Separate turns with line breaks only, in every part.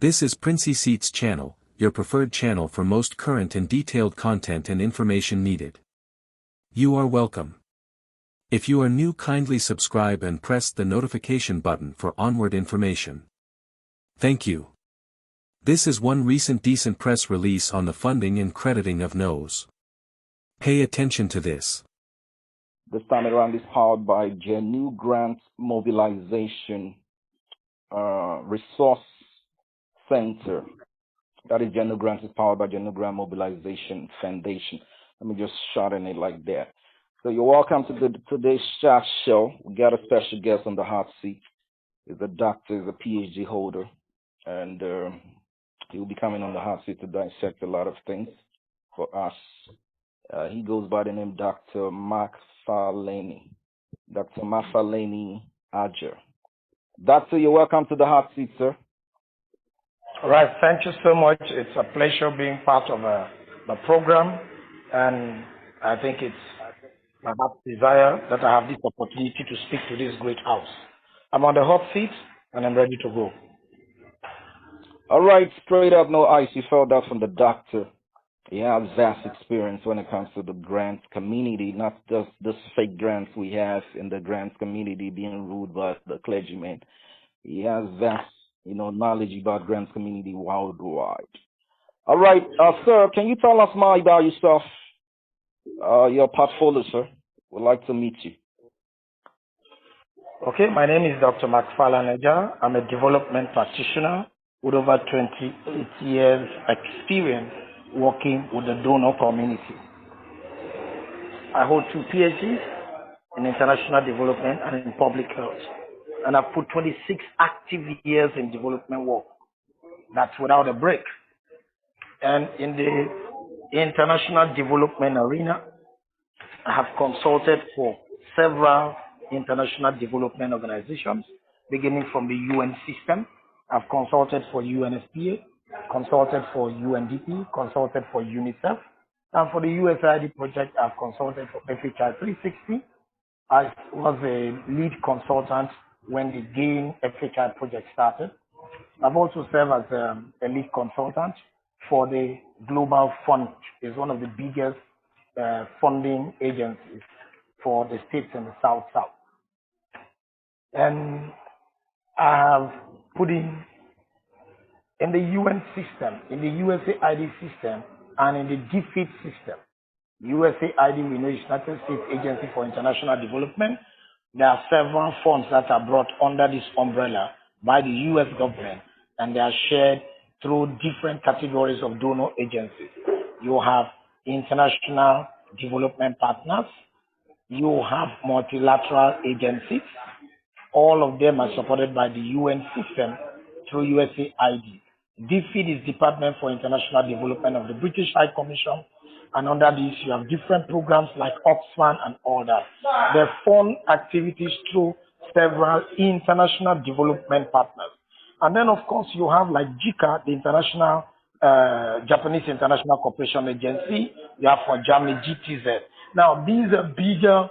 This is Princey Seats channel, your preferred channel for most current and detailed content and information needed. You are welcome. If you are new, kindly subscribe and press the notification button for onward information. Thank you. This is one recent decent press release on the funding and crediting of NOS. Pay attention to this.
This time around is powered by UAAG Grant Mobilization Resource Center. That is UAAG Grant is powered by UAAG Grant Mobilization Foundation. Let me just shorten it like that. So you're welcome to today's chat show. We got a special guest on the hot seat. He's a doctor, he's a PhD holder, and he'll be coming on the hot seat to dissect a lot of things for us. He goes by the name Dr. McFarlane. Dr. McFarlane Ager. Doctor, you're welcome to the hot seat, sir.
All right, thank you so much. It's a pleasure being part of the program, and I think it's my heart's desire that I have this opportunity to speak to this great house. I'm on the hot seat, and I'm ready to go.
All right, straight up, no ice. You felt that from the doctor. He has vast experience when it comes to the grant community, not just the fake grants we have in the grants community being ruled by the clergymen. He has vast, knowledge about grants community worldwide. All right, sir, can you tell us more about yourself, your portfolio, sir? We'd like to meet you.
Okay, my name is Dr. McFarlane Ager. I'm a development practitioner with over 28 years experience working with the donor community. I hold 2 PhDs in international development and in public health. And I've put 26 active years in development work. That's without a break. And in the international development arena, I have consulted for several international development organizations, beginning from the UN system. I've consulted for UNFPA, consulted for UNDP, consulted for UNICEF, and for the USAID project, I've consulted for FHI 360. I was a lead consultant when the GAIN FHI project started. I've also served as a lead consultant for the Global Fund. It's one of the biggest funding agencies for the states in the South. And I have put in the UN system, in the USAID system, and in the DFID system. USAID, we know, is United States Agency for International Development. There are several funds that are brought under this umbrella by the US government, and they are shared through different categories of donor agencies. You have international development partners. You have multilateral agencies. All of them are supported by the UN system through USAID. DFID is Department for International Development of the British High Commission, and under this you have different programs like Oxfam and all that. They fund activities through several international development partners. And then of course you have like JICA, the International Japanese International Cooperation Agency. You have for Germany GTZ. Now these are bigger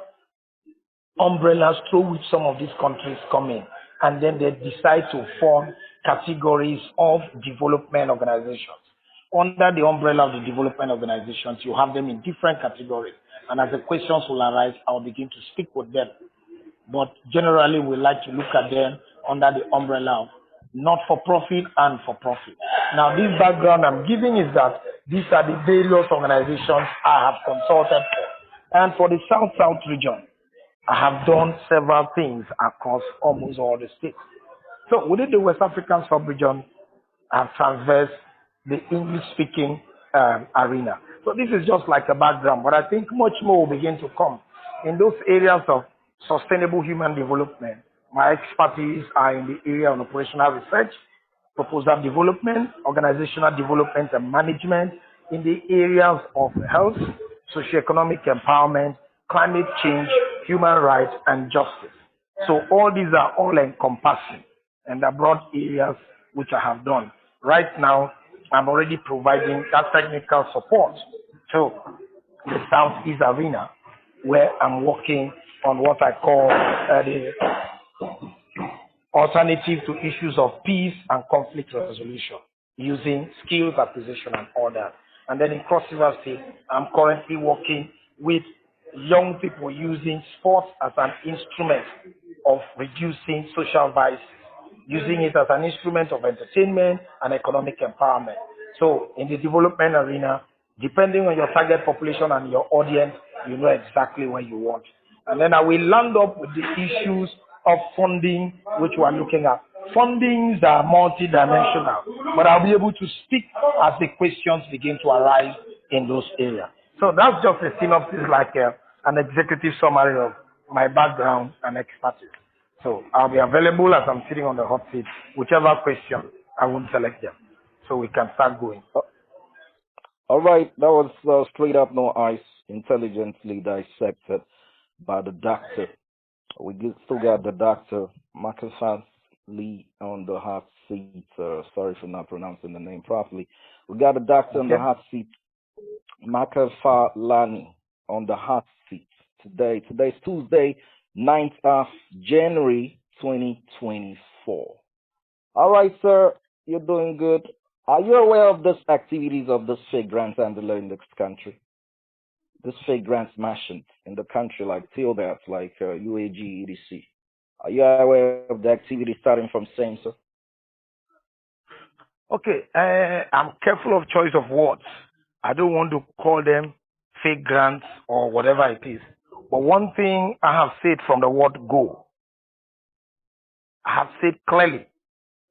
umbrellas through which some of these countries come in, and then they decide to form categories of development organizations. Under the umbrella of the development organizations, you have them in different categories, and as the questions will arise, I'll begin to speak with them. But generally, we like to look at them under the umbrella of not-for-profit and for-profit. Now, this background I'm giving is that these are the various organizations I have consulted for. And for the South-South region, I have done several things across almost all the states. So within the West African sub-region, I have traversed the English-speaking arena. So this is just like a background, but I think much more will begin to come. In those areas of sustainable human development, my expertise are in the area of operational research, proposal development, organizational development and management, in the areas of health, socioeconomic empowerment, climate change, human rights, and justice. So all these are all encompassing and the broad areas which I have done. Right now, I'm already providing that technical support to the Southeast arena, where I'm working on what I call alternative to issues of peace and conflict resolution using skills acquisition and all that. And then in Cross River State, I'm currently working with young people using sports as an instrument of reducing social vices, using it as an instrument of entertainment and economic empowerment. So in the development arena, depending on your target population and your audience, you know exactly where you want. And then I will land up with the issues of funding, which we are looking at. Fundings are multidimensional, but I'll be able to speak as the questions begin to arise in those areas. So that's just a synopsis, like an executive summary of my background and expertise. So I'll be available as I'm sitting on the hot seat. Whichever question, I will select them. So we can start going.
All right, that was straight up, no ice, intelligently dissected by the doctor. Still got the Dr. Lee on the hot seat. Sorry for not pronouncing the name properly. We got the doctor on the hot seat, Lani on the hot seat today. Today's Tuesday, 9th of January, 2024. All right, sir, you're doing good. Are you aware of these activities of this fake grant handler in this country? This fake grant smashing in the country, like Theobarth, like UAAG, etc. Are you aware of the activity starting from same, sir?
Okay, I'm careful of choice of words. I don't want to call them fake grants or whatever it is. But one thing I have said from the word go, I have said clearly,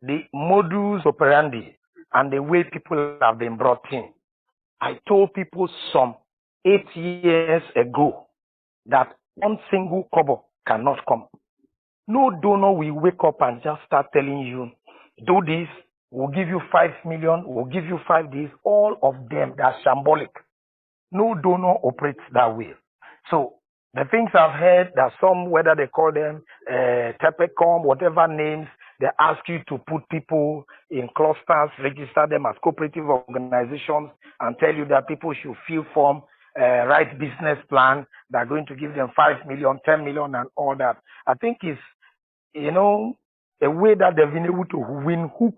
the modus operandi and the way people have been brought in. I told people some 8 years ago that one single kobo cannot come. No donor will wake up and just start telling you, do this, we'll give you 5 million, we'll give you 5 days. All of them, they're shambolic. No donor operates that way. So the things I've heard, that some, whether they call them Tepecom, whatever names, they ask you to put people in clusters, register them as cooperative organizations, and tell you that people should fill form, write business plan. They're going to give them 5 million, 10 million, and all that. I think it's, a way that they've been able to win hook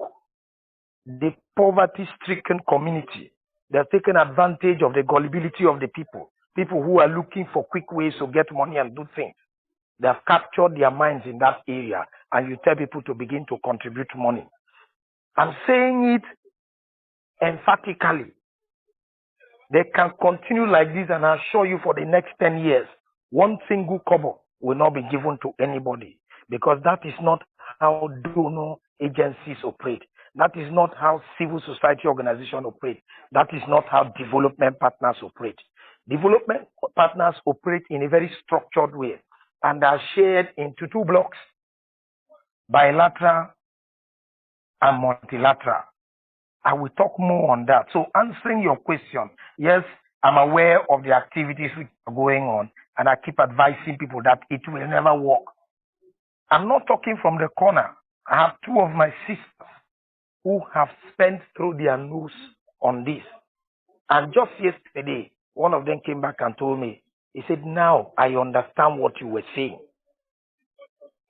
the poverty-stricken community. They've taken advantage of the gullibility of the people who are looking for quick ways to get money and do things. They have captured their minds in that area, and you tell people to begin to contribute money. I'm saying it emphatically. They can continue like this, and I assure you for the next 10 years, one single kobo will not be given to anybody, because that is not how donor agencies operate. That is not how civil society organizations operate. That is not how development partners operate. Development partners operate in a very structured way and are shared into 2 blocks, bilateral and multilateral. I will talk more on that. So answering your question, yes, I'm aware of the activities which are going on, and I keep advising people that it will never work. I'm not talking from the corner. I have 2 of my sisters who have spent through their nose on this. And just yesterday, one of them came back and told me, he said, now I understand what you were saying.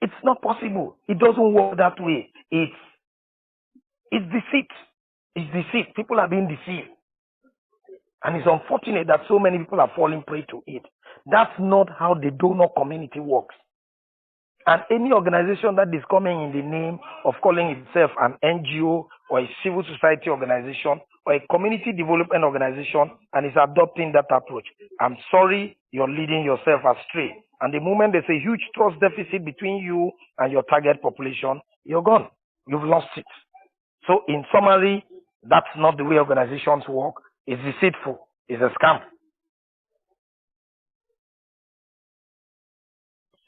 It's not possible. It doesn't work that way. It's deceit. It's deceit. People are being deceived. And it's unfortunate that so many people are falling prey to it. That's not how the donor community works. And any organization that is coming in the name of calling itself an NGO or a civil society organization or a community development organization and is adopting that approach, I'm sorry, you're leading yourself astray. And the moment there's a huge trust deficit between you and your target population, you're gone. You've lost it. So in summary, that's not the way organizations work. It's deceitful. It's a scam.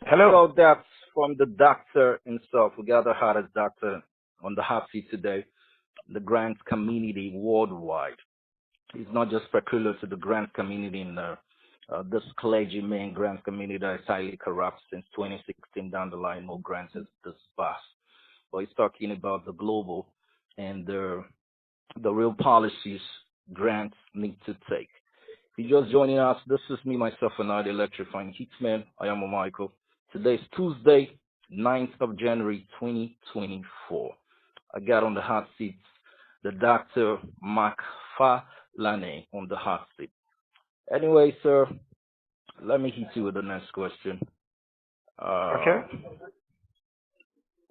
Hello.
So that's from the doctor himself. We got the hottest doctor on the hot seat today, the grant community worldwide. It's not just peculiar to the grant community in this clergyman grant community that is highly corrupt since 2016 down the line. No grants is disbursed. But he's talking about the global and the real policies grants need to take. If you're just joining us, this is me, myself, and I, the electrifying Heatman. I am Michael. Today is Tuesday, 9th of January 2024. I got on the hot seat the Dr. McFarlane on the hot seat. Anyway, sir, let me hit you with the next question.
Okay.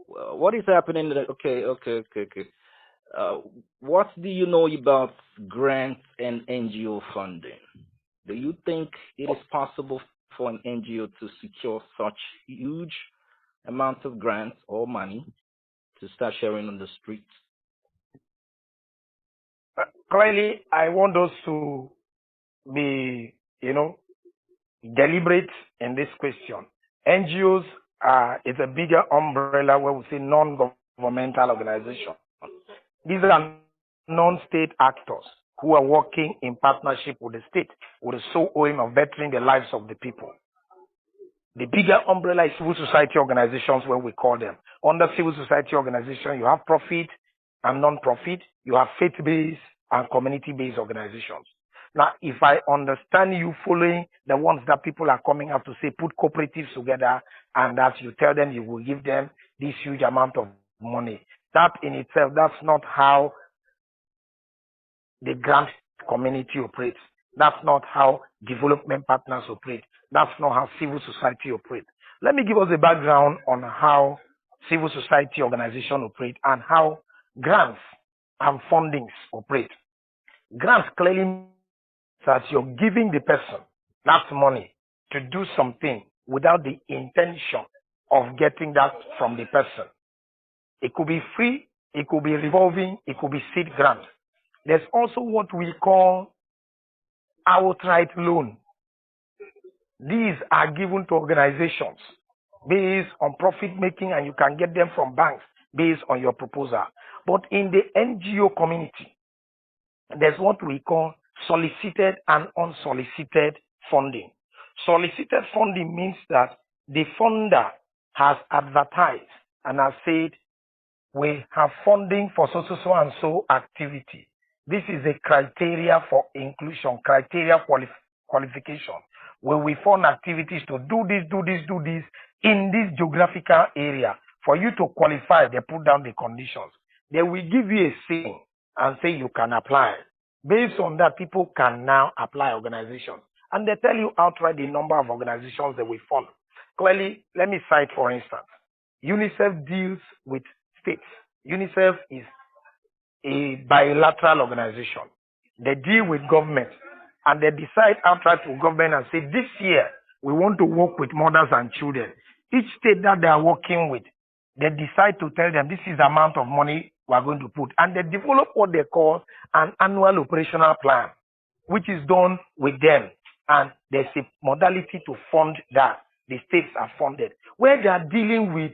What is happening? Okay. What do you know about grants and NGO funding? Do you think it is possible for an NGO to secure such huge amounts of grants or money to start sharing on the streets?
Clearly, I want us to be, deliberate in this question. NGOs is a bigger umbrella where we say non-governmental organization. These are non-state actors who are working in partnership with the state with the sole aim of bettering the lives of the people. The bigger umbrella is civil society organizations, where we call them. Under civil society organization, you have profit and non-profit, you have faith-based and community-based organizations. Now, if I understand you following the ones that people are coming up to say, put cooperatives together, and that you tell them you will give them this huge amount of money. That in itself, that's not how the grant community operates. That's not how development partners operate. That's not how civil society operates. Let me give us a background on how civil society organizations operate and how grants and fundings operate. Grants clearly means that you're giving the person that money to do something without the intention of getting that from the person. It could be free, it could be revolving, it could be seed grant. There's also what we call outright loan. These are given to organizations based on profit making, and you can get them from banks based on your proposal. But in the NGO community, there's what we call solicited and unsolicited funding. Solicited funding means that the funder has advertised and has said, we have funding for so and so activity. This is a criteria for inclusion, criteria qualification, where we fund activities to do this in this geographical area. For you to qualify, they put down the conditions. They will give you a saying and say you can apply. Based on that, people can now apply organizations. And they tell you outright the number of organizations they will fund. Clearly, let me cite, for instance, UNICEF deals with states. UNICEF is a bilateral organization. They deal with government, and they decide outright to government and say, this year, we want to work with mothers and children. Each state that they are working with, they decide to tell them, this is the amount of money we are going to put. And they develop what they call an annual operational plan, which is done with them. And there's a modality to fund that. The states are funded. Where they are dealing with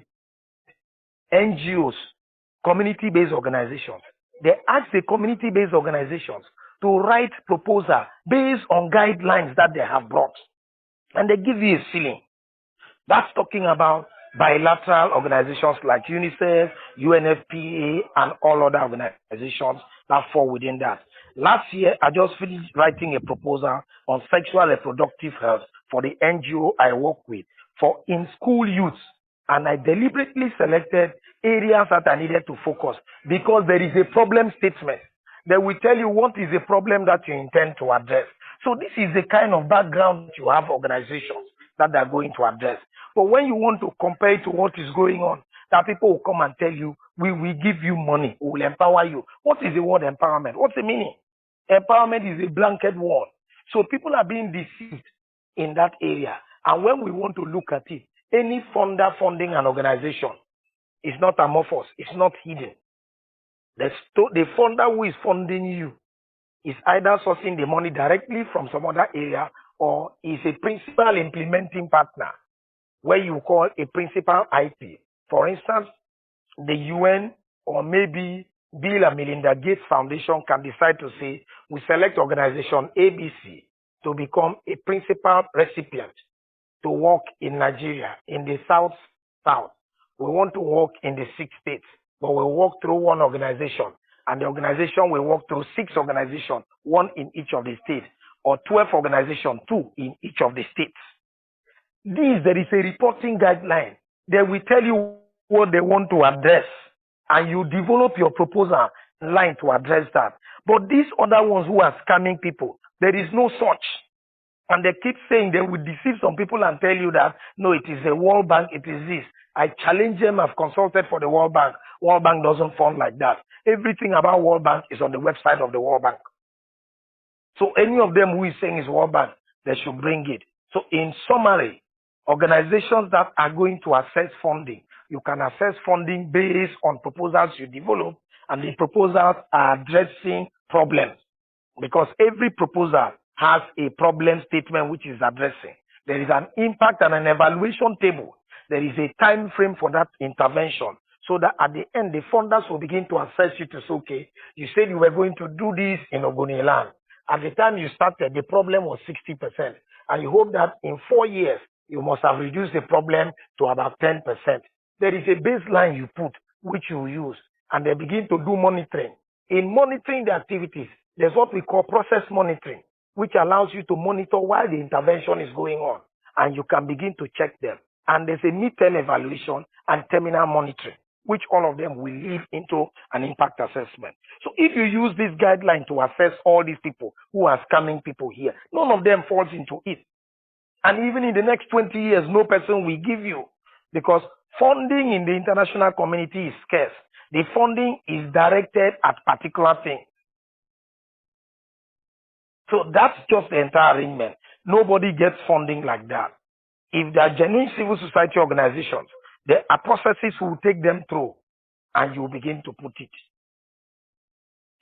NGOs, community-based organizations, they ask the community-based organizations to write proposal based on guidelines that they have brought. And they give you a ceiling. That's talking about bilateral organizations like UNICEF, UNFPA, and all other organizations that fall within that. Last year, I just finished writing a proposal on sexual reproductive health for the NGO I work with for in-school youths. And I deliberately selected areas that I needed to focus because there is a problem statement. They will tell you what is the problem that you intend to address. So this is the kind of background you have organizations that they are going to address. But when you want to compare it to what is going on, that people will come and tell you, we will give you money, we will empower you. What is the word empowerment? What's the meaning? Empowerment is a blanket word. So people are being deceived in that area. And when we want to look at it, any funder funding an organization is not amorphous, it's not hidden. The funder who is funding you is either sourcing the money directly from some other area or is a principal implementing partner, where you call a principal IP. For instance, the UN or maybe Bill and Melinda Gates Foundation can decide to say, we select organization ABC to become a principal recipient to work in Nigeria, in the South. We want to work in the 6 states, but we'll work through one organization, and the organization will work through 6 organizations, 1 in each of the states, or 12 organizations, 2 in each of the states. There is a reporting guideline They will tell you what they want to address, and you develop your proposal line to address that. But these other ones who are scamming people, there is no such. And they keep saying they will deceive some people and tell you that, no, it is a World Bank, it is this. I challenge them, I've consulted for the World Bank. World Bank doesn't fund like that. Everything about World Bank is on the website of the World Bank. So any of them who is saying is World Bank, they should bring it. So in summary, organizations that are going to access funding, you can access funding based on proposals you develop, and the proposals are addressing problems. Because every proposal has a problem statement which is addressing. There is an impact and an evaluation table. There is a time frame for that intervention, so that at the end, the funders will begin to assess you to say, okay, you said you were going to do this in Ogoniland. At the time you started, the problem was 60%. And you hope that in 4 years, you must have reduced the problem to about 10%. There is a baseline you put, which you use, and they begin to do monitoring. In monitoring the activities, there's what we call process monitoring, which allows you to monitor while the intervention is going on, and you can begin to check them. And there's a midterm evaluation and terminal monitoring, which all of them will lead into an impact assessment. So if you use this guideline to assess all these people who are scamming people here, none of them falls into it. And even in the next 20 years, no person will give you, because funding in the international community is scarce. The funding is directed at particular things. So that's just the entire arrangement. Nobody gets funding like that. If there are genuine civil society organizations, there are processes we will take them through, and you begin to put it.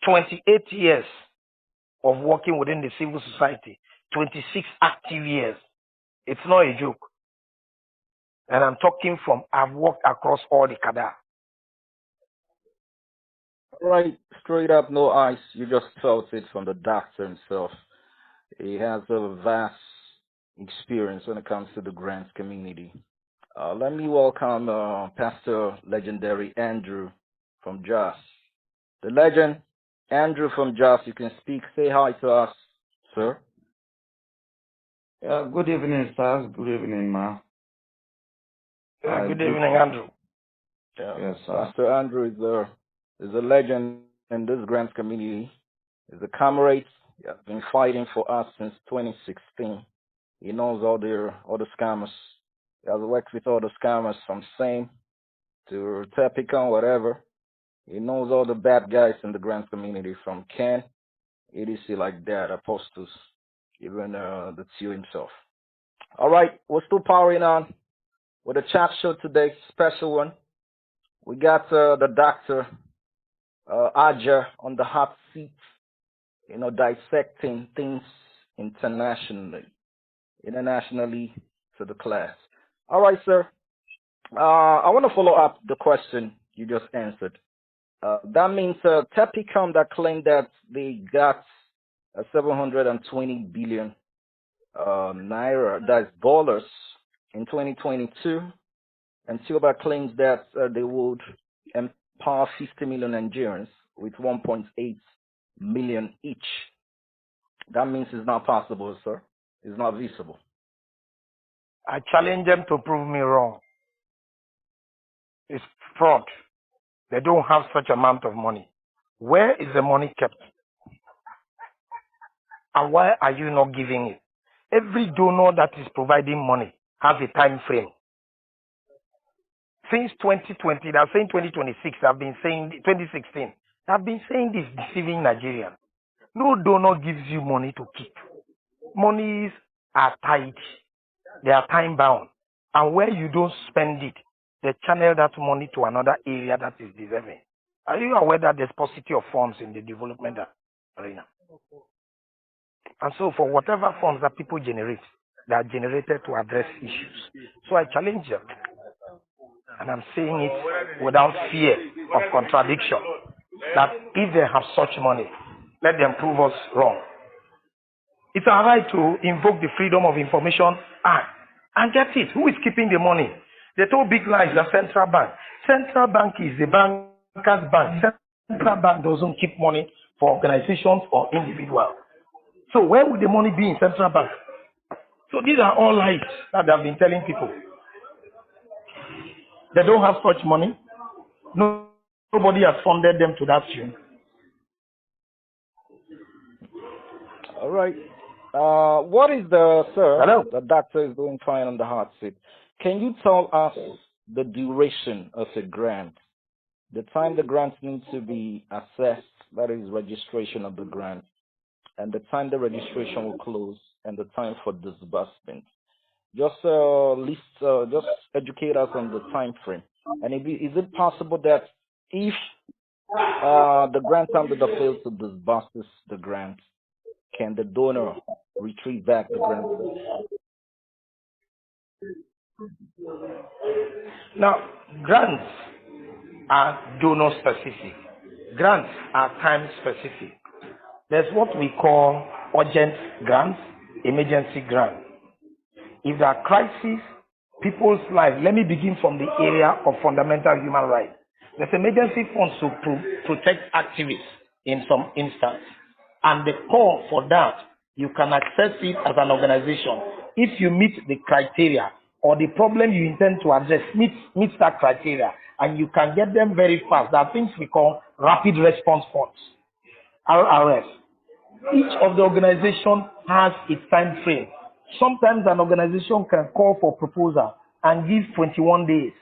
28 years of working within the civil society, 26 active years. It's not a joke. And I'm talking from, I've worked across all the cadre.
Right, straight up, no ice. You just felt it from the doctor himself. He has a vast experience when it comes to the grants community. Let me welcome Pastor Legendary Andrew from Jos. The legend, Andrew from Jos, you can speak. Say hi to us, sir.
Good evening, sir. Good evening, ma.
Good evening, Andrew.
Yes, sir. Pastor Andrew is a legend in this grants community. He's a comrade. He has been fighting for us since 2016. He knows all the scammers. He has worked with all the scammers from SAME to Tepicon, whatever. He knows all the bad guys in the grants community, from Ken, EDC like that, Apostles, even the CEO himself. All right, we're still powering on with a chat show today, special one. We got the doctor, Aja, on the hot seat, dissecting things internationally to the class. All right, sir. I want to follow up the question you just answered. That means Tepicom that claimed that they got 720 billion naira, that's dollars, in 2022, and Theobarth claims that they would empower 50 million Nigerians with 1.8 million each. That means it's not possible, sir. It's not visible.
I challenge them to prove me wrong. It's fraud. They don't have such amount of money. Where is the money kept? And why are you not giving it? Every donor that is providing money has a time frame. Since 2020, they're saying 2026, I've been saying 2016. I've been saying this, deceiving Nigerians. No donor gives you money to keep. Monies are tied. They are time bound. And where you don't spend it, they channel that money to another area that is deserving. Are you aware that there's paucity of funds in the development arena? And so for whatever funds that people generate, they are generated to address issues. So I challenge them. And I'm saying it without fear of contradiction, that if they have such money, let them prove us wrong. It's our right to invoke the Freedom of Information Act and get it. Who is keeping the money? They told big lies, the central bank. Central bank is the banker's bank. Central bank doesn't keep money for organizations or individuals. So where would the money be in central bank? So these are all lies that they have been telling people. They don't have such money. No, nobody has funded them to that tune.
All right. What is the, sir?
Hello?
The doctor is doing fine on the hot seat. Can you tell us the duration of a grant? The time the grant needs to be assessed, that is registration of the grant, and the time the registration will close, and the time for disbursement. Just just educate us on the time frame. And is it possible that if the grant holder fails to disburse the grant, can the donor retrieve back the grant?
Now, grants are donor specific. Grants are time specific. There's what we call urgent grants, emergency grants. If there are crises, people's lives, let me begin from the area of fundamental human rights. There's emergency funds to protect activists in some instance. And the call for that, you can access it as an organization. If you meet the criteria or the problem you intend to address meets that criteria, and you can get them very fast. There are things we call rapid response funds, RRF. Each of the organization has its time frame. Sometimes an organization can call for proposal and give 21 days.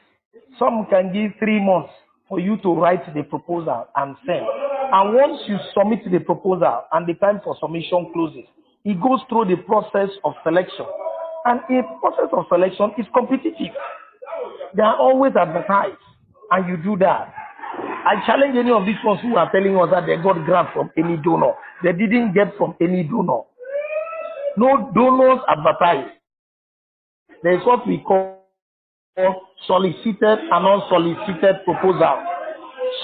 Some can give 3 months for you to write the proposal and send. And once you submit the proposal and the time for submission closes, it goes through the process of selection. And a process of selection is competitive. They are always advertised, and you do that. I challenge any of these ones who are telling us that they got grant from any donor. They didn't get from any donor. No donors advertise. There is what we call solicited and unsolicited proposal.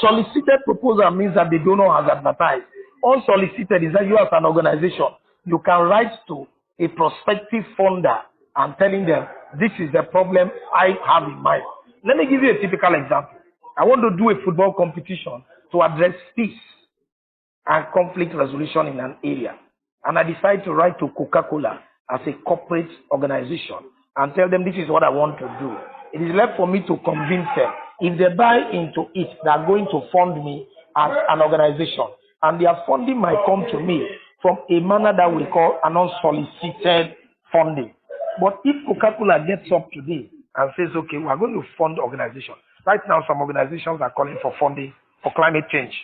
Solicited proposal means that the donor has advertised. Unsolicited is that you as an organization, you can write to a prospective funder and telling them, this is the problem I have in mind. Let me give you a typical example. I want to do a football competition to address peace and conflict resolution in an area. And I decide to write to Coca-Cola as a corporate organization and tell them this is what I want to do. It is left for me to convince them. If they buy into it, they are going to fund me as an organization. And their funding might come to me from a manner that we call an unsolicited funding. But if Coca-Cola gets up today and says, okay, we are going to fund organizations. Right now, some organizations are calling for funding for climate change.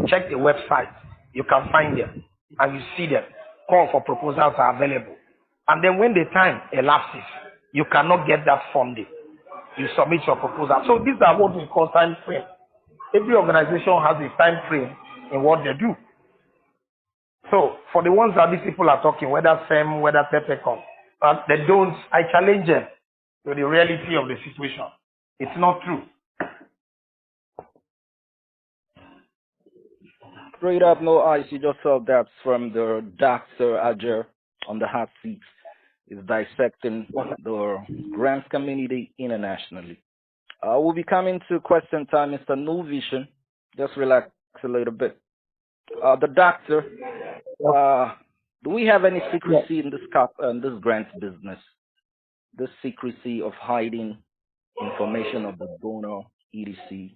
Check the website. You can find them and you see them. Call for proposals are available. And then when the time elapses, you cannot get that funding. You submit your proposal. So these are what we call time frame. Every organization has a time frame in what they do. So for the ones that these people are talking, whether SEM, whether Pepecom, they don't, I challenge them to the reality of the situation. It's not true.
Straight up, no ice. You just saw that from the Dr. Ajer on the hot seat. Is dissecting the grants community internationally. We'll be coming to question time, Mr. New Vision. Just relax a little bit. The doctor, do we have any secrecy in this grants business? The secrecy of hiding information of the donor, etc.,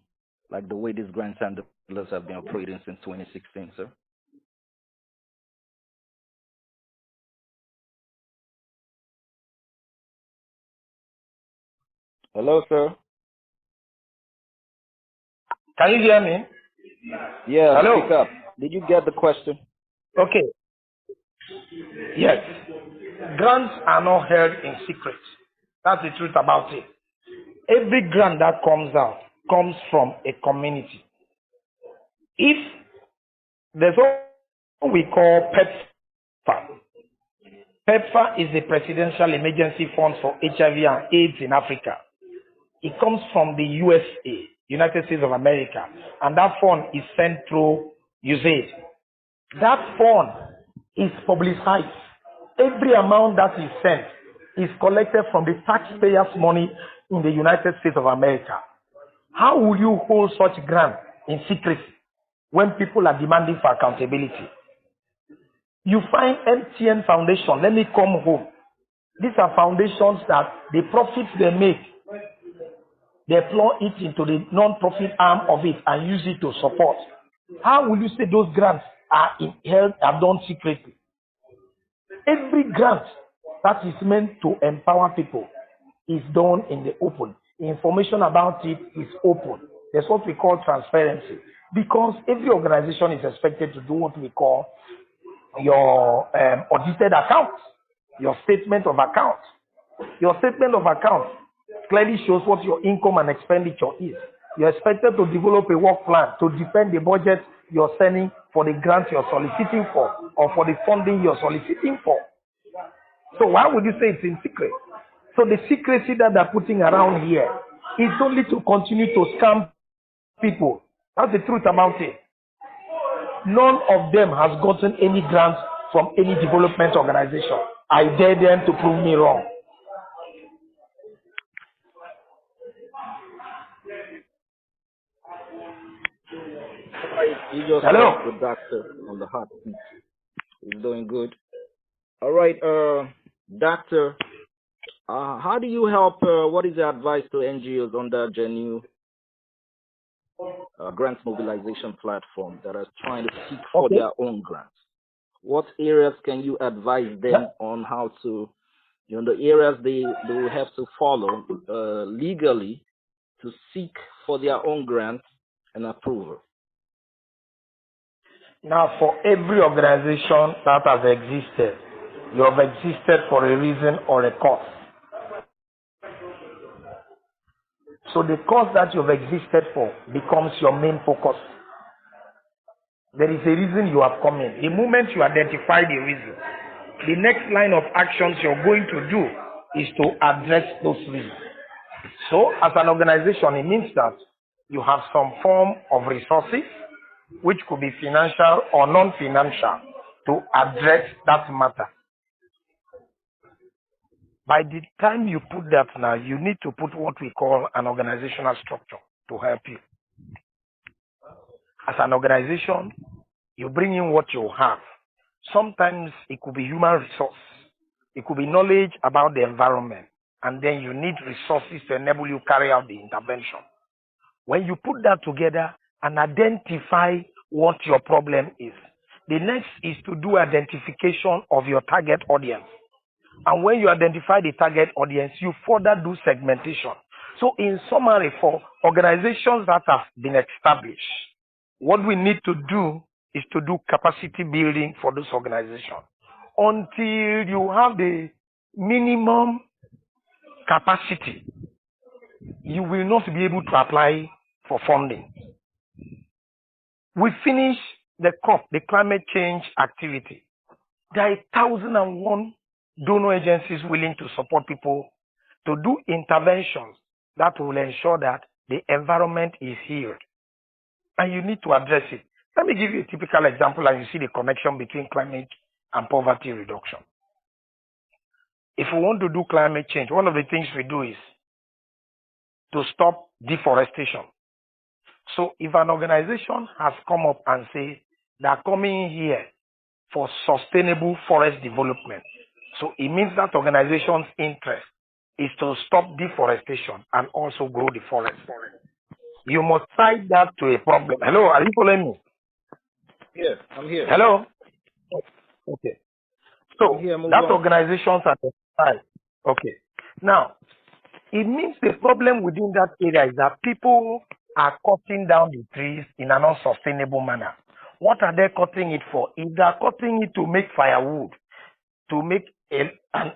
like the way these grants handlers have been operating since 2016, sir? Hello, sir.
Can you hear me?
Yeah,
hello.
Speak up. Did you get the question?
Okay. Yes. Grants are not held in secret. That's the truth about it. Every grant that comes out comes from a community. If there's what we call PEPFAR. PEPFAR is the Presidential Emergency Fund for HIV and AIDS in Africa. It comes from the USA, United States of America, and that fund is sent through USAID. That fund is publicized. Every amount that is sent is collected from the taxpayers' money in the United States of America. How will you hold such grant in secrecy when people are demanding for accountability? You find MTN Foundation, let me come home. These are foundations that the profits they make they plow it into the non-profit arm of it and use it to support. How will you say those grants are done secretly? Every grant that is meant to empower people is done in the open. Information about it is open. That's what we call transparency. Because every organization is expected to do what we call your audited accounts, your statement of accounts. Your statement of accounts clearly shows what your income and expenditure is. You're expected to develop a work plan to defend the budget you're sending for the grant you're soliciting for or for the funding you're soliciting for. So why would you say it's in secret? So the secrecy that they're putting around here is only to continue to scam people. That's the truth about it. None of them has gotten any grants from any development organization. I dare them to prove me wrong.
You just
Hello?
the doctor on the hot seat. He's doing good. All right, doctor. How do you help? What is your advice to NGOs under GNU grants mobilization platform that are trying to seek for their own grants? What areas can you advise them on how to, the areas they will have to follow legally to seek for their own grants and approval?
Now, for every organization that has existed, you have existed for a reason or a cause. So the cause that you have existed for becomes your main focus. There is a reason you have come in. The moment you identify the reason, the next line of actions you're going to do is to address those reasons. So as an organization, it means that you have some form of resources, which could be financial or non-financial, to address that matter. By the time you put that now, you need to put what we call an organizational structure to help you. As an organization, you bring in what you have. Sometimes it could be human resource. It could be knowledge about the environment. And then you need resources to enable you carry out the intervention. When you put that together and identify what your problem is, the next is to do identification of your target audience. And when you identify the target audience, you further do segmentation. So in summary, for organizations that have been established, what we need to do is to do capacity building for those organizations. Until you have the minimum capacity, you will not be able to apply for funding. We finish the COP, the climate change activity. There are 1,001 donor agencies willing to support people to do interventions that will ensure that the environment is healed. And you need to address it. Let me give you a typical example and you see the connection between climate and poverty reduction. If we want to do climate change, one of the things we do is to stop deforestation. So if an organization has come up and say they are coming here for sustainable forest development, so it means that organization's interest is to stop deforestation and also grow the forest. You must tie that to a problem. Hello, are you following me?
Yes, I'm here.
Hello? Okay. So that organization's at the side. Okay. Now, it means the problem within that area is that people are cutting down the trees in an unsustainable manner. What are they cutting it for? If they are cutting it to make firewood, to make an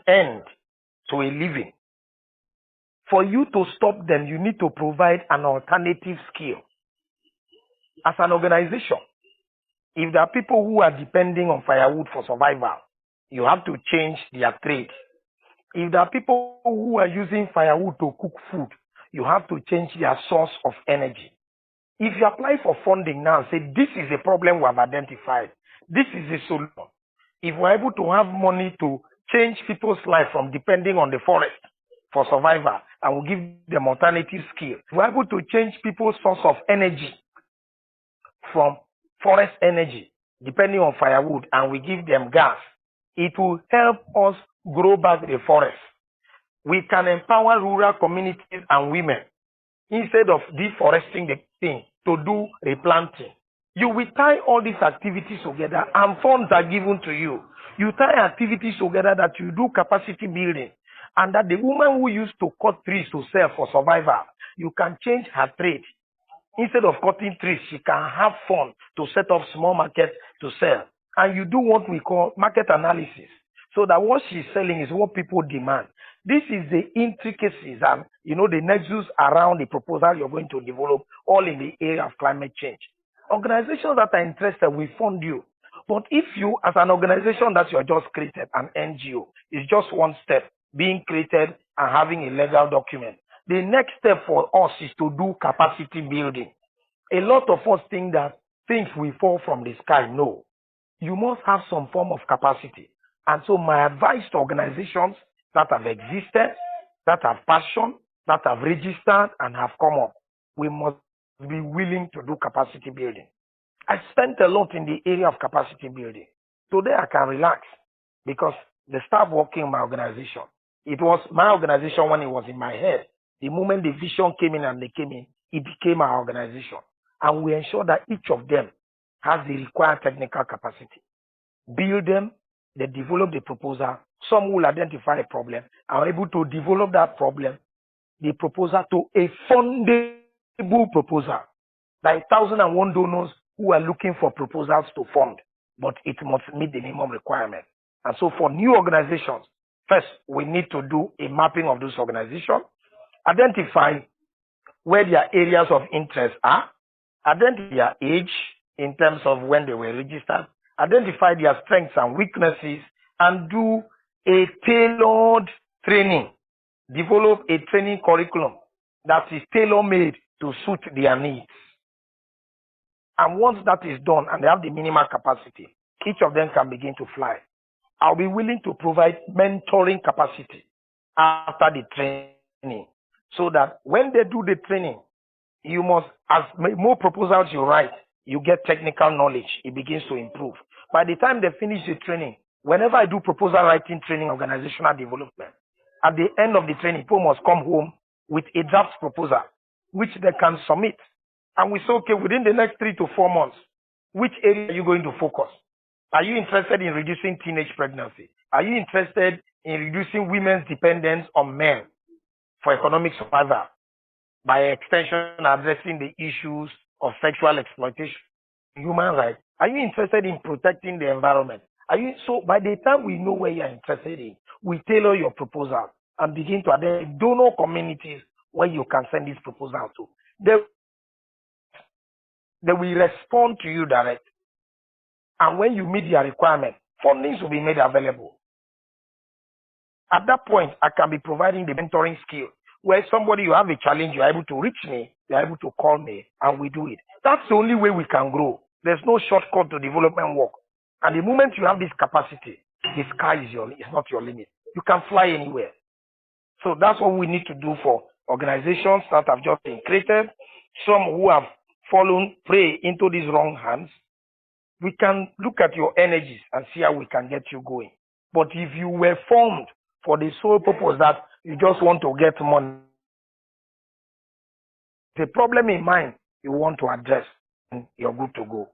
end to a living, for you to stop them, you need to provide an alternative skill. As an organization, if there are people who are depending on firewood for survival, you have to change their trade. If there are people who are using firewood to cook food, you have to change their source of energy. If you apply for funding now and say, this is a problem we have identified, this is a solution. If we're able to have money to change people's life from depending on the forest for survival, and we give them alternative skills, we're able to change people's source of energy from forest energy, depending on firewood, and we give them gas, it will help us grow back the forest. We can empower rural communities and women instead of deforesting the thing to do replanting. You will tie all these activities together and funds are given to you. You tie activities together that you do capacity building and that the woman who used to cut trees to sell for survival, you can change her trade. Instead of cutting trees, she can have fun to set up small markets to sell. And you do what we call market analysis. So that what she's selling is what people demand. This is the intricacies and, the nexus around the proposal you're going to develop, all in the area of climate change. Organizations that are interested will fund you. But if you, as an organization that you are just created, an NGO, is just one step, being created and having a legal document. The next step for us is to do capacity building. A lot of us think that things will fall from the sky. No. You must have some form of capacity. And so my advice to organizations that have existed, that have passion, that have registered and have come up, we must be willing to do capacity building. I spent a lot in the area of capacity building. Today I can relax because the staff working in my organization, it was my organization when it was in my head. The moment the vision came in and they came in, it became our organization. And we ensure that each of them has the required technical capacity. Build them, they develop the proposal. Some will identify a problem and are able to develop that problem, the proposal to a fundable proposal. There are 1,001 donors who are looking for proposals to fund, but it must meet the minimum requirement. And so for new organizations, first, we need to do a mapping of those organizations, identify where their areas of interest are, identify their age in terms of when they were registered, identify their strengths and weaknesses, and do a tailored training. Develop a training curriculum that is tailor-made to suit their needs. And once that is done and they have the minimal capacity, each of them can begin to fly. I'll be willing to provide mentoring capacity after the training so that when they do the training, you must, as more proposals you write, you get technical knowledge. It begins to improve. By the time they finish the training, whenever I do proposal writing training, organizational development, at the end of the training, people must come home with a draft proposal, which they can submit. And we say, okay, within the next 3 to 4 months, which area are you going to focus? Are you interested in reducing teenage pregnancy? Are you interested in reducing women's dependence on men for economic survival? By extension, addressing the issues of sexual exploitation, human rights. Are you interested in protecting the environment? So by the time we know where you are interested in, we tailor your proposal and begin to identify donor communities where you can send this proposal to. They will respond to you direct. And when you meet their requirement, fundings will be made available. At that point, I can be providing the mentoring skill where somebody, you have a challenge, you're able to reach me, you're able to call me, and we do it. That's the only way we can grow. There's no shortcut to development work. And the moment you have this capacity, the sky is not your limit. You can fly anywhere. So that's what we need to do for organizations that have just been created, some who have fallen prey into these wrong hands. We can look at your energies and see how we can get you going. But if you were formed for the sole purpose that you just want to get money, the problem in mind you want to address, and you're good to go.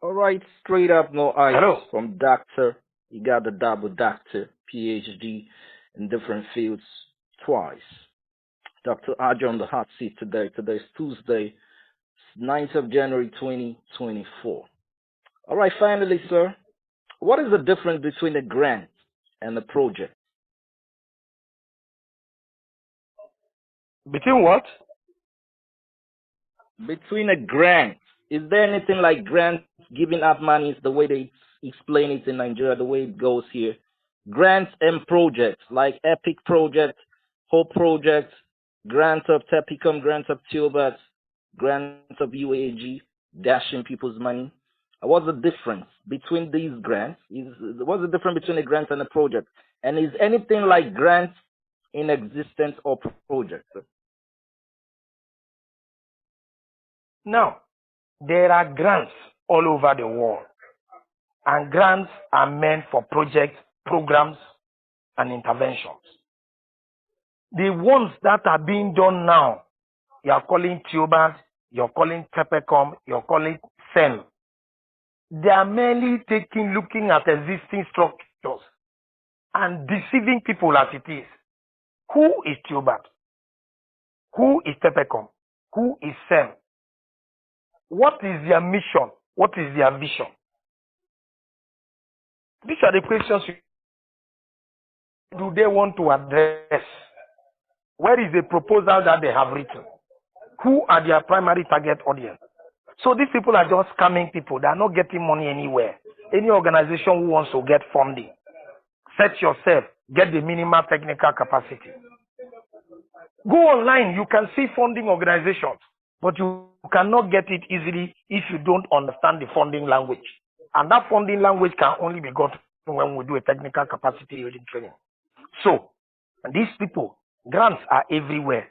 All right, straight up, no ice.
Hello.
From doctor. You got the double doctor, PhD in different fields twice. Dr. Aja on the hot seat today. Today's Tuesday, 9th of January, 2024. All right, finally, sir, what is the difference between a grant and a project?
Between what?
Between a grant. Is there anything like grants, giving out money is the way they explain it in Nigeria, the way it goes here? Grants and projects, like EPIC project, Hope project, grants of Tepicom, grants of Theobarth, grants of UAAG, dashing people's money. What's the difference between these grants? What's the difference between a grant and a project? And is anything like grants in existence or project?
Now, there are grants all over the world, and grants are meant for projects, programs, and interventions. The ones that are being done now, you are calling Theobarth, you're calling Peppercom, you're calling SEM. They are merely looking at existing structures and deceiving people as it is. Who is Theobarth? Who is Peppercom? Who is SEM? What is their mission? What is their vision? These are the questions do they want to address? Where is the proposal that they have written? Who are their primary target audience? So these people are just scamming people. They are not getting money anywhere. Any organization who wants to get funding, set yourself, get the minimal technical capacity. Go online, you can see funding organizations, but you cannot get it easily if you don't understand the funding language. And that funding language can only be got when we do a technical capacity building training. So, these people, grants are everywhere,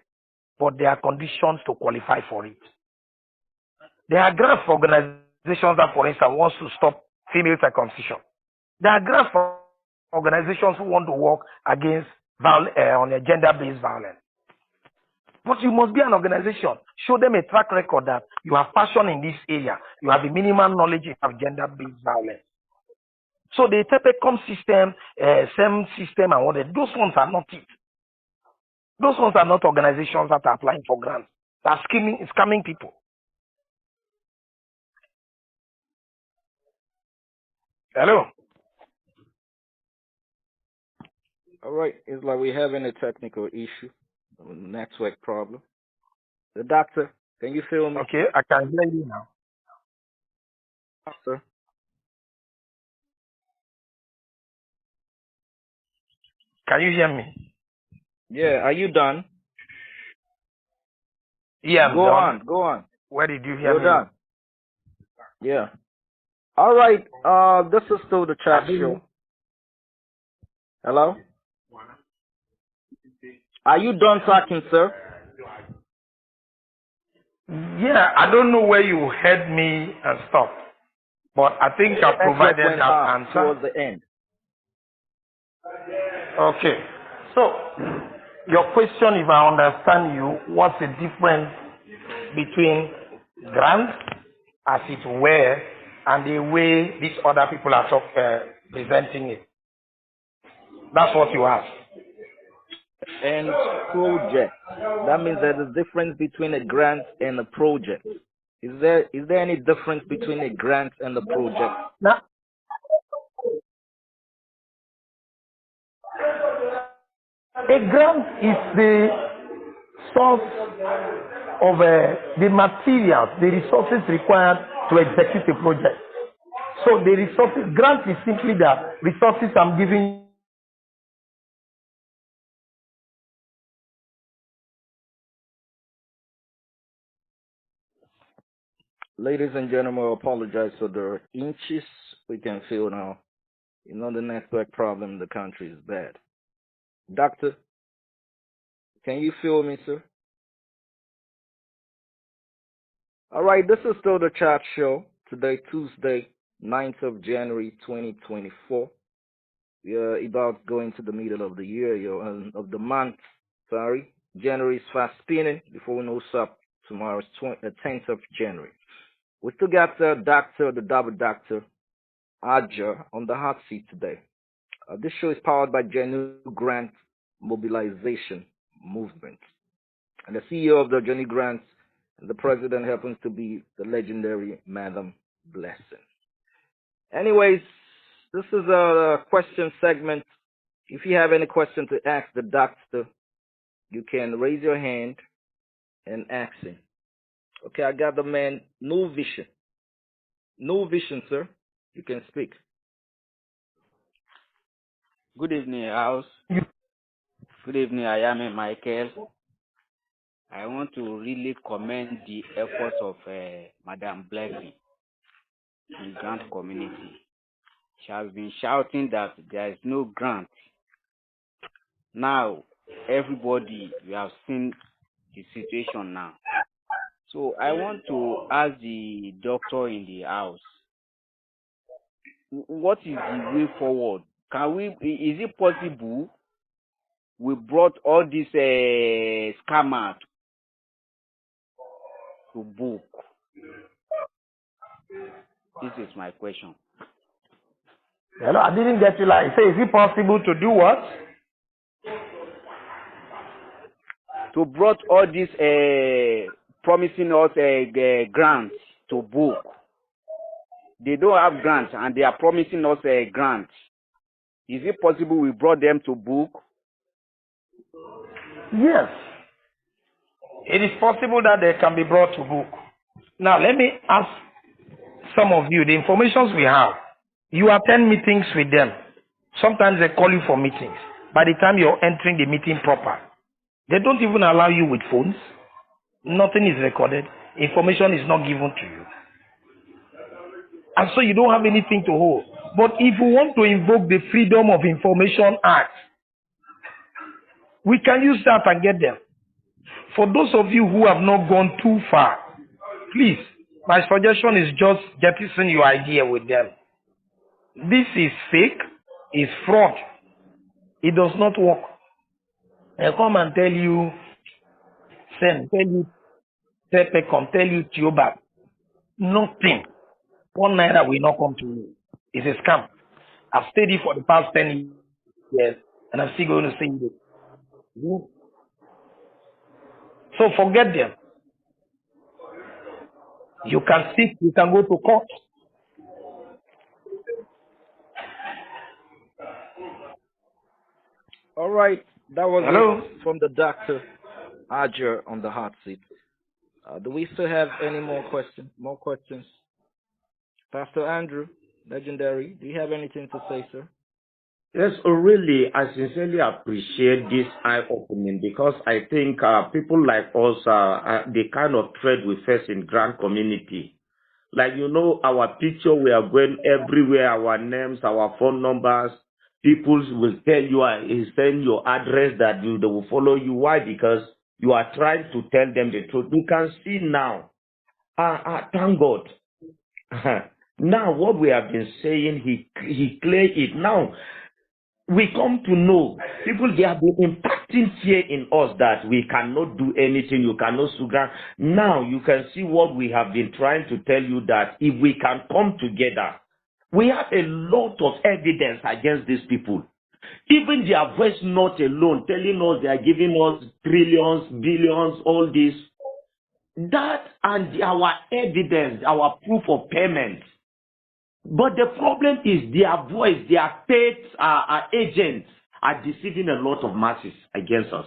but there are conditions to qualify for it. There are grants for organizations that, for instance, wants to stop female circumcision. There are grants for organizations who want to work against on a gender-based violence. But you must be an organization. Show them a track record that you have passion in this area. You have the minimum knowledge of gender-based violence. So the Peppercom system, SEM system, and all that, those ones are not it. Those ones are not organizations that are applying for grants. They are scamming people. Hello?
All right, it's like we're having a technical issue, a network problem. The doctor, can you feel me?
Okay, I can hear you now.
Sir?
Can you hear me?
Yeah, are you done?
Yeah, I'm
Go
done.
Go on.
Where did you hear
You're
me?
done. Yeah. All right, this is still the chat show. Hello? Are you done talking, sir?
Yeah, I don't know where you heard me and stopped, but I think I provided that answer.
Towards the end.
Okay. So, your question, if I understand you, what's the difference between grants, as it were, and the way these other people are presenting it? That's what you asked.
And project. That means there's a difference between a grant and a project. Is there any difference between a grant and a project?
Now, a grant is the source of the materials, the resources required to execute a project. So the resources, grant is simply the resources I'm giving.
Ladies and gentlemen, I apologize for the inches we can feel now. You know, the network problem in the country is bad. Doctor, can you feel me, sir? All right, this is still the chat show. Today, Tuesday, 9th of January, 2024. We are about going to the middle of the year, of the month. Sorry. January is fast spinning. Before we know what's up, tomorrow is 10th of January. We still got the double doctor, Aja, on the hot seat today. This show is powered by Genuine Grant Mobilization Movement. And the CEO of the Genuine Grants and the president happens to be the legendary Madam Blessing. Anyways, this is a question segment. If you have any question to ask the doctor, you can raise your hand and ask him. Okay, I got the man, No Vision. No Vision, sir. You can speak.
Good evening, House. Good evening, I am Michael. I want to really commend the efforts of Madam Blessing in grant community. She has been shouting that there is no grant. Now, everybody, we have seen the situation now. So I want to ask the doctor in the house, what is the way forward? Is it possible we brought all these scammers to book? This is my question.
Hello, I didn't get you. Like, say, is it possible to do what?
To brought all these promising us grants to book. They don't have grants and they are promising us a grant. Is it possible we brought them to book?
Yes. It is possible that they can be brought to book. Now, let me ask some of you, the informations we have. You attend meetings with them. Sometimes they call you for meetings. By the time you're entering the meeting proper, they don't even allow you with phones. Nothing is recorded. Information is not given to you. And so you don't have anything to hold. But if you want to invoke the Freedom of Information Act, we can use that and get them. For those of you who have not gone too far, please, my suggestion is just jettison your idea with them. This is fake, it's fraud. It does not work. They come and tell you, tell you, tell you, Theobarth. Nothing. 1 naira will not come to you. It's a scam. I've stayed here for the past 10 years, and I'm still going to say it. So forget them. You can sit, you can go to court.
All right, that was
Hello?
it from the Dr. Ajer on the hot seat. Do we still have any more questions? More questions? Pastor Andrew, legendary, do you have anything to say, sir?
Yes, really, I sincerely appreciate this eye-opening because I think people like us, the kind of trade we face in Grant community. Like, you know, our picture, we are going everywhere, our names, our phone numbers. People will tell you, send your address that they will follow you. Why? Because you are trying to tell them the truth. You can see now, thank God. Now, what we have been saying, he cleared it. Now, we come to know people, they have been impacting fear in us that we cannot do anything, you cannot sugar. Now you can see what we have been trying to tell you, that if we can come together, we have a lot of evidence against these people. Even their voice not alone, telling us they are giving us trillions, billions, all this. That and our evidence, our proof of payment. But the problem is their voice, their paid agents are deceiving a lot of masses against us.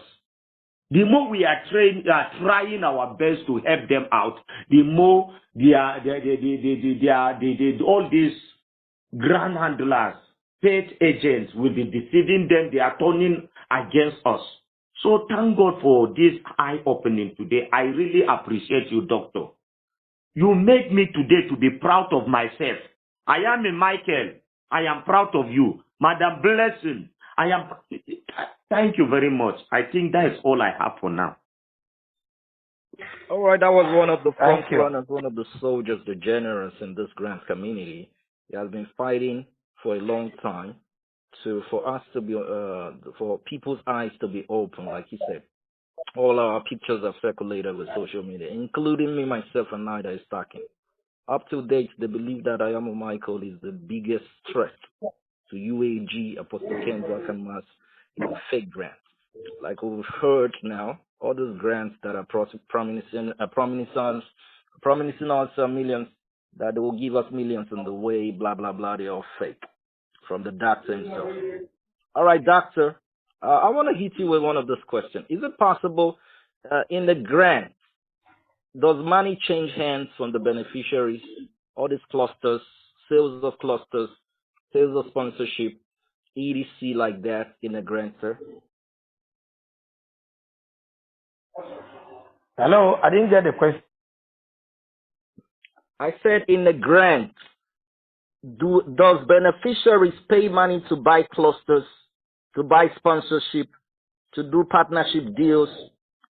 The more we are trying our best to help them out, the more all these grand handlers, paid agents will be deceiving them. They are turning against us. So thank God for this eye-opening today. I really appreciate you, Doctor. You made me today to be proud of myself. I am a Michael. I am proud of you. Madam Blessing, I am. Thank you very much. I think that is all I have for now.
All right, that was one of the front runners, one of the soldiers, the generals in this Grant community. He has been fighting for a long time for us to be, for people's eyes to be open, like he said. All our pictures have circulated with social media, including me, myself, and Nida is talking. Up to date, they believe that Ayamo Michael is the biggest threat to UAG, Apostle Ken Zakamas, in the fake grants. Like we've heard now, all those grants that are promising us millions, that they will give us millions in the way, blah, blah, blah, they're all fake, from the doctor himself. All right, doctor, I want to hit you with one of these questions. Is it possible in the grant, does money change hands from the beneficiaries, all these clusters, sales of clusters, sales of sponsorship, EDC like that in a grant, sir?
Hello, I didn't get the question.
I said in a grant, does beneficiaries pay money to buy clusters, to buy sponsorship, to do partnership deals,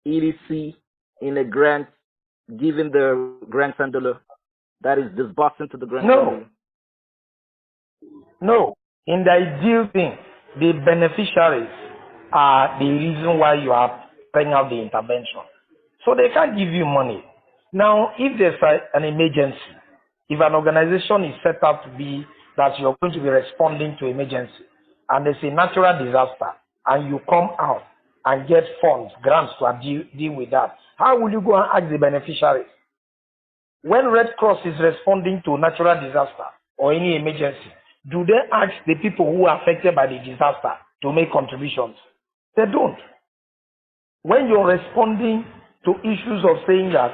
EDC in a grant, given the grant handler that is disbursing to the grant handler?
No. In the ideal thing, the beneficiaries are the reason why you are paying out the intervention. So they can't give you money. Now, if there's an emergency, if an organization is set up to be that you're going to be responding to emergency, and there's a natural disaster, and you come out and get funds, grants to deal with that, how will you go and ask the beneficiaries? When Red Cross is responding to natural disaster or any emergency, do they ask the people who are affected by the disaster to make contributions? They don't. When you're responding to issues of saying that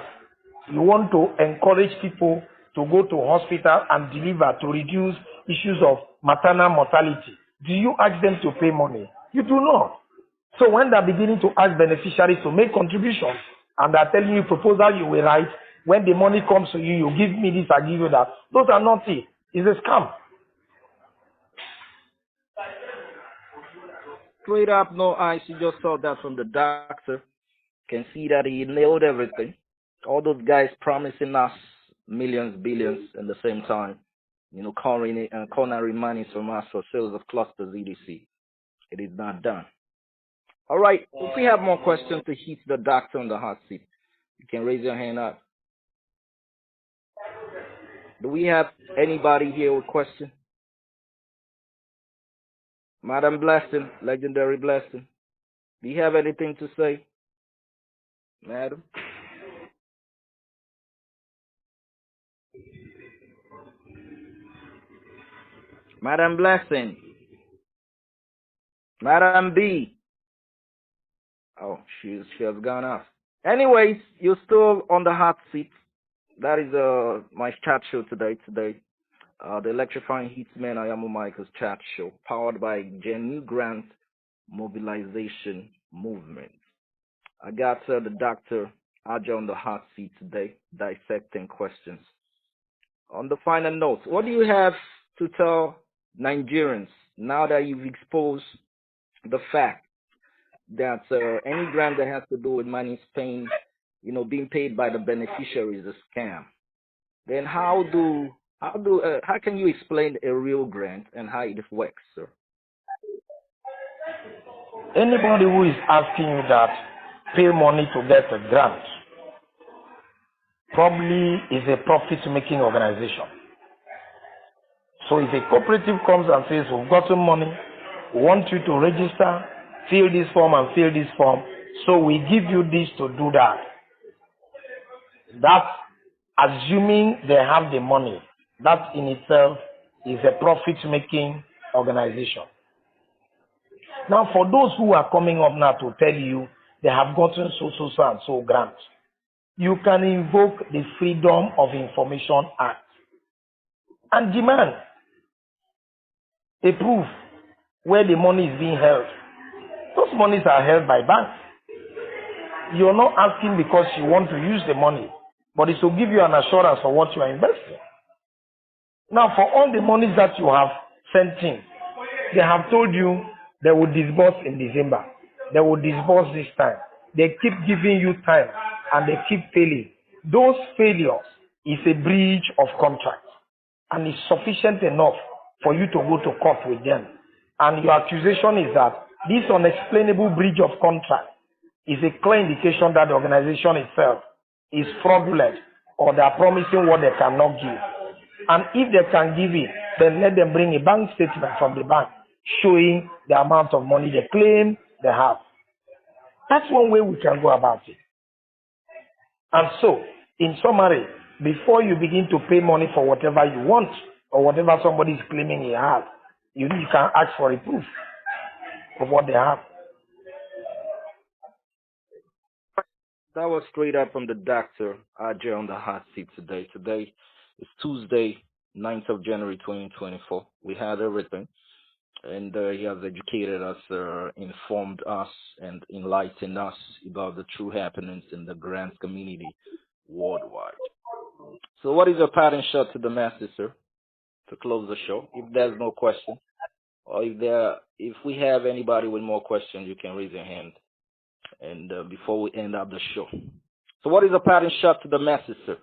you want to encourage people to go to hospital and deliver to reduce issues of maternal mortality, do you ask them to pay money? You do not. So when they're beginning to ask beneficiaries to make contributions and they're telling you proposal you will write, when the money comes to you, you give me this, I give you that. Those are not it. It's a scam.
Straight up, no ice. You just saw that from the doctor. Can see that he nailed everything. All those guys promising us millions, billions at the same time. You know, cornering money from us for sales of clusters, EDC. It is not done. All right. If we have more questions to hit the doctor on the hot seat, you can raise your hand up. Do we have anybody here with a question? Madam Blessing, legendary Blessing. Do you have anything to say? Madam? Madam Blessing. Madam B. Oh, she has gone off. Anyways, you're still on the hot seat. That is my chat show today. The Electrifying Heatman Ayamo Michael's chat show, powered by Genuine Grant Mobilization Movement. I got the Dr. Aja on the hot seat today, dissecting questions. On the final note, what do you have to tell Nigerians now that you've exposed the fact that any grant that has to do with money being paid by the beneficiary is a scam? Then how can you explain a real grant and how it works, sir?
Anybody who is asking you that pay money to get a grant probably is a profit-making organization. So if a cooperative comes and says, we've gotten money, we want you to register, fill this form and fill this form, so we give you this to do that. That's assuming they have the money. That in itself is a profit-making organization. Now, for those who are coming up now to tell you they have gotten so and so grants, you can invoke the Freedom of Information Act and demand a proof where the money is being held. Those monies are held by banks. You're not asking because you want to use the money, but it's to give you an assurance of what you are investing. Now, for all the monies that you have sent in, they have told you they will disburse in December. They will disburse this time. They keep giving you time and they keep failing. Those failures is a breach of contract and is sufficient enough for you to go to court with them. And your accusation is that this unexplainable breach of contract is a clear indication that the organization itself is fraudulent or they are promising what they cannot give. And if they can give it, then let them bring a bank statement from the bank showing the amount of money they claim they have. That's one way we can go about it. And so, in summary, before you begin to pay money for whatever you want or whatever somebody is claiming he has, you can ask for a proof of what they have.
That was straight up from the Dr. Aja on the hot seat today. Today is Tuesday, 9th of January 2024. We had everything. And he has educated us, informed us, and enlightened us about the true happenings in the grant community worldwide. So what is your parting shot to the masses, sir, to close the show? If there's no question, or if we have anybody with more questions, you can raise your hand. And before we end up the show. So what is a parting shot to the masses, sir?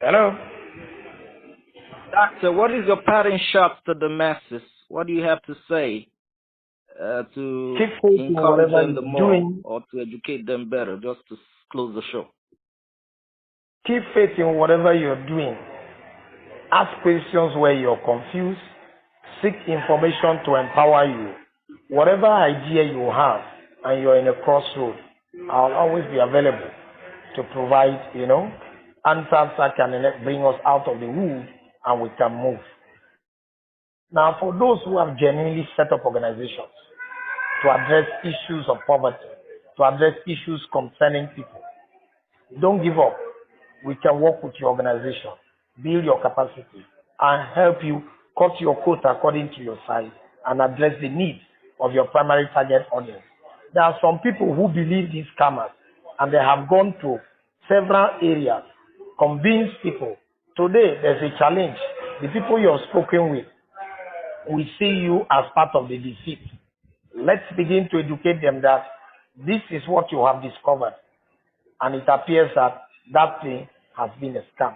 Hello?
Doctor, what is your parting shot to the masses? What do you have to say to
Keep faith in
encourage
whatever
them the
you're
more
doing.
or to educate them better, just to close the show?
Keep faith in whatever you're doing. Ask questions where you're confused. Seek information to empower you. Whatever idea you have and you're in a crossroad, I'll always be available to provide, answers that can bring us out of the wood and we can move. Now, for those who have genuinely set up organizations to address issues of poverty, to address issues concerning people, don't give up. We can work with your organization, build your capacity, and help you cut your coat according to your size and address the needs of your primary target audience. There are some people who believe these scammers and they have gone to several areas, convinced people. Today, there's a challenge. The people you have spoken with will see you as part of the deceit. Let's begin to educate them that this is what you have discovered, and it appears that that thing has been a scam.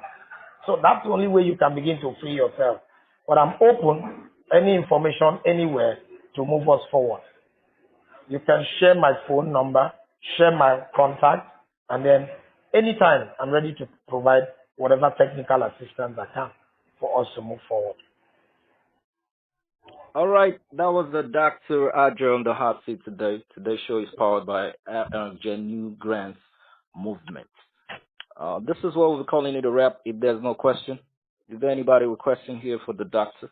So that's the only way you can begin to free yourself. But I'm open, any information, anywhere, to move us forward. You can share my phone number, share my contact, and then anytime I'm ready to provide whatever technical assistance I can for us to move forward.
All right, that was the Dr. Adjo on the hot seat today. Today's show is powered by Genuine Grants Movement. This is what we're calling it a wrap. If there's no question, is there anybody with question here for the doctor?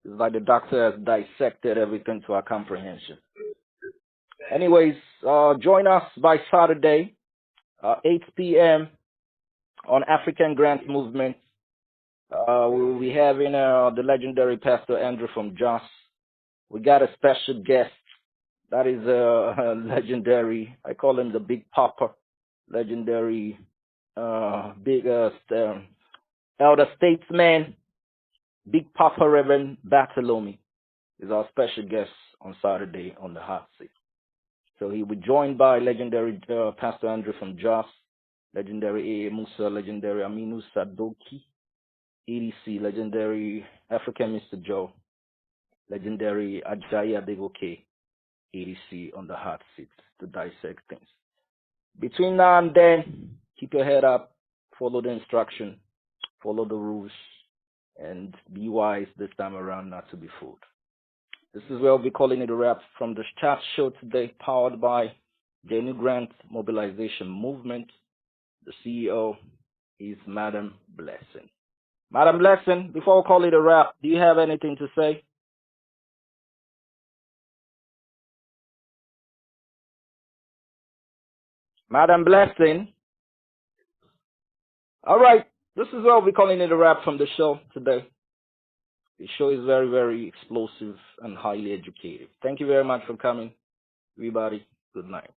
It's like the doctor has dissected everything to our comprehension. Anyways, join us by Saturday, 8 p.m. on African Grant Movement. We'll be having the legendary Pastor Andrew from Jos. We got a special guest. That is legendary. I call him the Big Papa. Legendary, elder statesman, Big Papa Reverend Bartholomew is our special guest on Saturday on the hot seat. So he will be joined by legendary Pastor Andrew from Jos, legendary A.A. Musa, legendary Aminu Sadoki, EDC, legendary African Mr. Joe, legendary Ajayi Adegoke, EDC on the hot seat to dissect things. Between now and then, keep your head up, follow the instruction, follow the rules, and be wise this time around not to be fooled. This is where we'll be calling it a wrap from the chat show today, powered by Genuine Grant Mobilization Movement. The CEO is Madam Blessing. Madam Blessing, before we call it a wrap, do you have anything to say? Madam Blessing. All right, this is where we'll be calling it a wrap from the show today. The show is very, very explosive and highly educative. Thank you very much for coming, everybody. Good night.